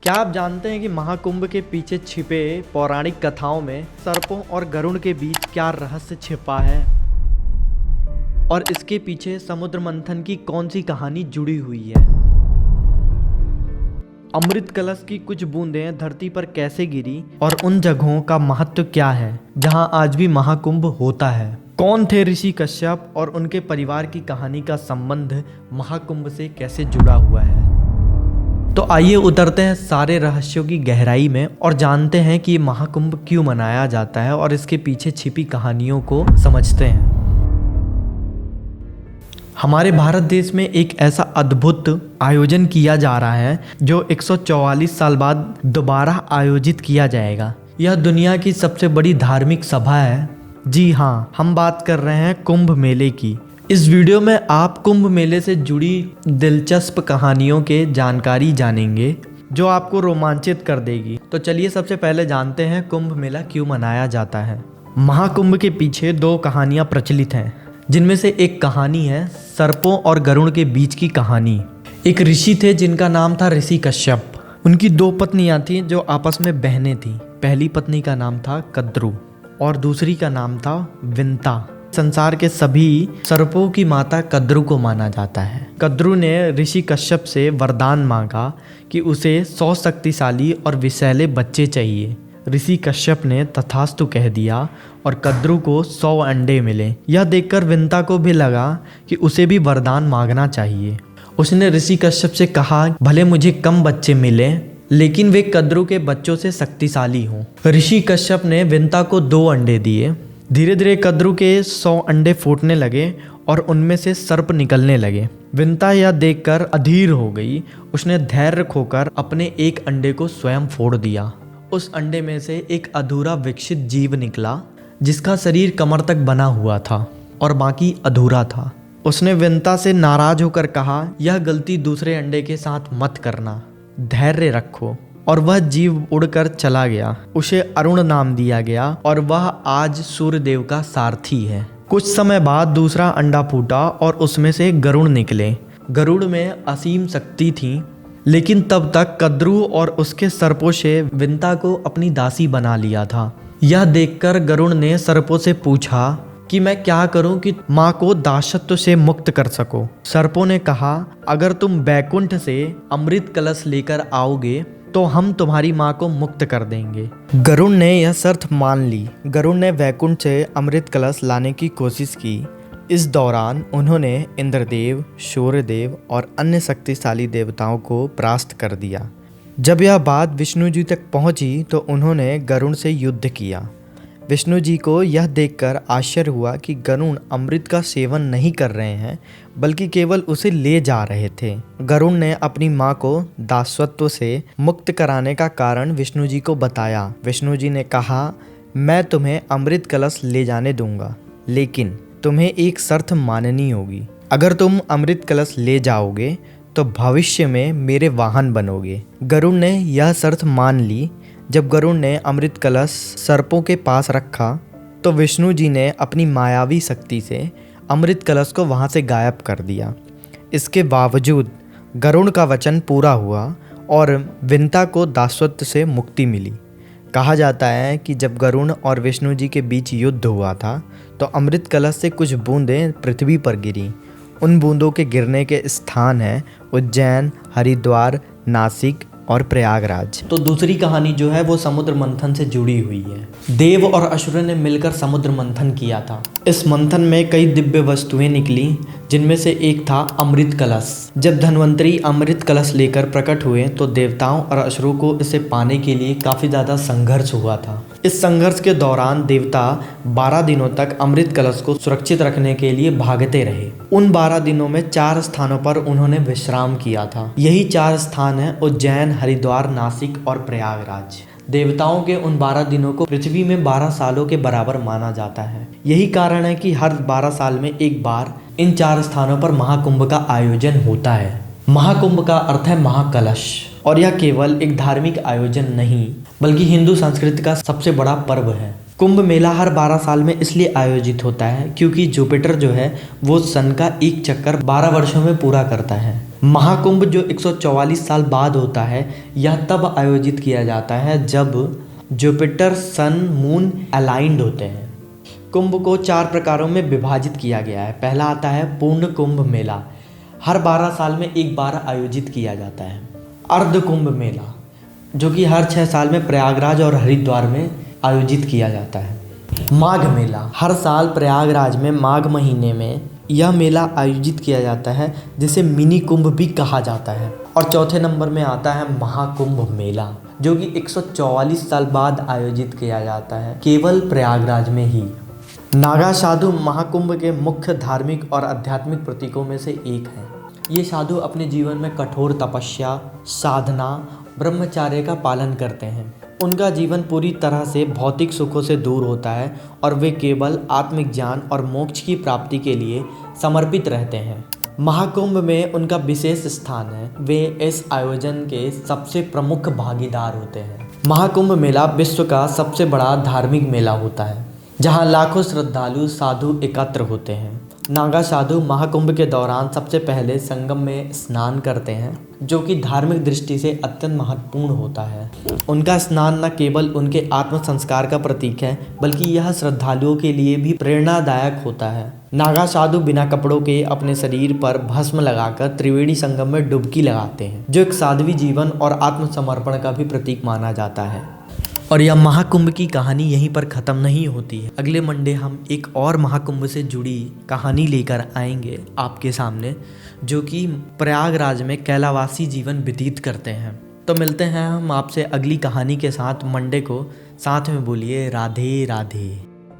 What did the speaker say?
क्या आप जानते हैं कि महाकुंभ के पीछे छिपे पौराणिक कथाओं में सर्पों और गरुड़ के बीच क्या रहस्य छिपा है और इसके पीछे समुद्र मंथन की कौन सी कहानी जुड़ी हुई है? अमृत कलश की कुछ बूंदें धरती पर कैसे गिरी और उन जगहों का महत्व क्या है जहां आज भी महाकुंभ होता है? कौन थे ऋषि कश्यप और उनके परिवार की कहानी का संबंध महाकुंभ से कैसे जुड़ा हुआ है? तो आइए उतरते हैं सारे रहस्यों की गहराई में और जानते हैं कि महाकुंभ क्यों मनाया जाता है और इसके पीछे छिपी कहानियों को समझते हैं। हमारे भारत देश में एक ऐसा अद्भुत आयोजन किया जा रहा है जो 144 साल बाद दोबारा आयोजित किया जाएगा। यह दुनिया की सबसे बड़ी धार्मिक सभा है। जी हाँ, हम बात कर रहे हैं कुंभ मेले की। इस वीडियो में आप कुंभ मेले से जुड़ी दिलचस्प कहानियों के जानकारी जानेंगे जो आपको रोमांचित कर देगी। तो चलिए सबसे पहले जानते हैं कुंभ मेला क्यों मनाया जाता है। महाकुंभ के पीछे दो कहानियां प्रचलित हैं, जिनमें से एक कहानी है सर्पों और गरुड़ के बीच की कहानी। एक ऋषि थे जिनका नाम था ऋषि कश्यप। उनकी दो पत्नियां थीं जो आपस में बहनें थीं। पहली पत्नी का नाम था कद्रू और दूसरी का नाम था विंता। संसार के सभी सर्पों की माता कद्रू को माना जाता है। कद्रू ने ऋषि कश्यप से वरदान मांगा कि उसे 100 शक्तिशाली और विषैले बच्चे चाहिए। ऋषि कश्यप ने तथास्तु कह दिया और कद्रू को 100 अंडे मिले। यह देखकर विंता को भी लगा कि उसे भी वरदान मांगना चाहिए। उसने ऋषि कश्यप से कहा, भले मुझे कम बच्चे मिले लेकिन वे कद्रू के बच्चों से शक्तिशाली हों। ऋषि कश्यप ने विंता को 2 अंडे दिए। धीरे धीरे कद्रू के 100 अंडे फूटने लगे और उनमें से सर्प निकलने लगे। विंता यह देखकर अधीर हो गई। उसने धैर्य खोकर अपने एक अंडे को स्वयं फोड़ दिया। उस अंडे में से एक अधूरा विकसित जीव निकला जिसका शरीर कमर तक बना हुआ था और बाकी अधूरा था। उसने विंता से नाराज होकर कहा, यह गलती दूसरे अंडे के साथ मत करना, धैर्य रखो। और वह जीव उड़कर चला गया। उसे अरुण नाम दिया गया और वह आज सूर्यदेव का सारथी है। कुछ समय बाद दूसरा अंडा फूटा और उसमें से गरुड़ निकले। गरुड़ में असीम शक्ति थी, लेकिन तब तक कद्रू और उसके सर्पों से विंता को अपनी दासी बना लिया था। यह देखकर गरुड़ ने सर्पों से पूछा कि मैं क्या करूं कि माँ को दासत्व से मुक्त कर सको। सर्पों ने कहा, अगर तुम बैकुंठ से अमृत कलश लेकर आओगे तो हम तुम्हारी माँ को मुक्त कर देंगे। गरुड़ ने यह शर्त मान ली। गरुड़ ने वैकुंठ से अमृत कलश लाने की कोशिश की। इस दौरान उन्होंने इंद्रदेव, सूर्यदेव और अन्य शक्तिशाली देवताओं को परास्त कर दिया। जब यह बात विष्णु जी तक पहुंची तो उन्होंने गरुड़ से युद्ध किया। विष्णु जी को यह देखकर आश्चर्य हुआ कि गरुड़ अमृत का सेवन नहीं कर रहे हैं बल्कि केवल उसे ले जा रहे थे। गरुड़ ने अपनी माँ को दासत्व से मुक्त कराने का कारण विष्णु जी को बताया। विष्णु जी ने कहा, मैं तुम्हें अमृत कलश ले जाने दूंगा, लेकिन तुम्हें एक शर्त माननी होगी। अगर तुम अमृत कलश ले जाओगे तो भविष्य में मेरे वाहन बनोगे। गरुड़ ने यह शर्त मान ली। जब गरुड़ ने अमृत कलश सर्पों के पास रखा तो विष्णु जी ने अपनी मायावी शक्ति से अमृत कलश को वहां से गायब कर दिया। इसके बावजूद गरुड़ का वचन पूरा हुआ और विंता को दासत्व से मुक्ति मिली। कहा जाता है कि जब गरुड़ और विष्णु जी के बीच युद्ध हुआ था तो अमृत कलश से कुछ बूंदें पृथ्वी पर गिरी। उन बूंदों के गिरने के स्थान हैं उज्जैन, हरिद्वार, नासिक और प्रयागराज। तो दूसरी कहानी जो है वो समुद्र मंथन से जुड़ी हुई है। देव और असुर ने मिलकर समुद्र मंथन किया था। इस मंथन में कई दिव्य वस्तुएं निकली, जिनमें से एक था अमृत कलश। जब धन्वंतरी अमृत कलश लेकर प्रकट हुए तो देवताओं और असुरों को इसे पाने के लिए काफी ज्यादा संघर्ष हुआ था। इस संघर्ष के दौरान देवता 12 दिनों तक अमृत कलश को सुरक्षित रखने के लिए भागते रहे। उन 12 दिनों में 4 स्थानों पर उन्होंने विश्राम किया था। यही 4 स्थान हैं उज्जैन, हरिद्वार, नासिक और प्रयागराज। देवताओं के उन 12 दिनों को पृथ्वी में 12 सालों के बराबर माना जाता है। यही कारण है कि हर 12 साल में एक बार इन 4 स्थानों पर महाकुंभ का आयोजन होता है। महाकुंभ का अर्थ है महाकलश और यह केवल एक धार्मिक आयोजन नहीं बल्कि हिंदू संस्कृति का सबसे बड़ा पर्व है। कुंभ मेला हर 12 साल में इसलिए आयोजित होता है क्योंकि जुपिटर जो है वो सन का एक चक्कर 12 वर्षों में पूरा करता है। महाकुंभ जो 144 साल बाद होता है, यह तब आयोजित किया जाता है जब जुपिटर सन मून अलाइंड होते हैं। कुंभ को 4 प्रकारों में विभाजित किया गया है। पहला आता है पूर्ण कुंभ मेला, हर 12 साल में एक बार आयोजित किया जाता है। अर्ध कुंभ मेला जो कि हर 6 साल में प्रयागराज और हरिद्वार में आयोजित किया जाता है। माघ मेला, हर साल प्रयागराज में माघ महीने में यह मेला आयोजित किया जाता है जिसे मिनी कुंभ भी कहा जाता है। और चौथे नंबर में आता है महाकुंभ मेला जो कि 144 साल बाद आयोजित किया जाता है, केवल प्रयागराज में ही। नागा साधु महाकुंभ के मुख्य धार्मिक और आध्यात्मिक प्रतीकों में से एक है। ये साधु अपने जीवन में कठोर तपस्या, साधना, ब्रह्मचर्य का पालन करते हैं। उनका जीवन पूरी तरह से भौतिक सुखों से दूर होता है और वे केवल आत्मिक ज्ञान और मोक्ष की प्राप्ति के लिए समर्पित रहते हैं। महाकुंभ में उनका विशेष स्थान है। वे इस आयोजन के सबसे प्रमुख भागीदार होते हैं। महाकुंभ मेला विश्व का सबसे बड़ा धार्मिक मेला होता है जहां लाखों श्रद्धालु साधु एकत्र होते हैं। नागा साधु महाकुंभ के दौरान सबसे पहले संगम में स्नान करते हैं जो कि धार्मिक दृष्टि से अत्यंत महत्वपूर्ण होता है। उनका स्नान न केवल उनके आत्म संस्कार का प्रतीक है बल्कि यह श्रद्धालुओं के लिए भी प्रेरणादायक होता है। नागा साधु बिना कपड़ों के अपने शरीर पर भस्म लगाकर त्रिवेणी संगम में डुबकी लगाते हैं जो एक साध्वी जीवन और आत्मसमर्पण का भी प्रतीक माना जाता है। और यह महाकुंभ की कहानी यहीं पर ख़त्म नहीं होती है। अगले मंडे हम एक और महाकुंभ से जुड़ी कहानी लेकर आएंगे आपके सामने, जो कि प्रयागराज में कैलावासी जीवन व्यतीत करते हैं। तो मिलते हैं हम आपसे अगली कहानी के साथ मंडे को। साथ में बोलिए राधे राधे।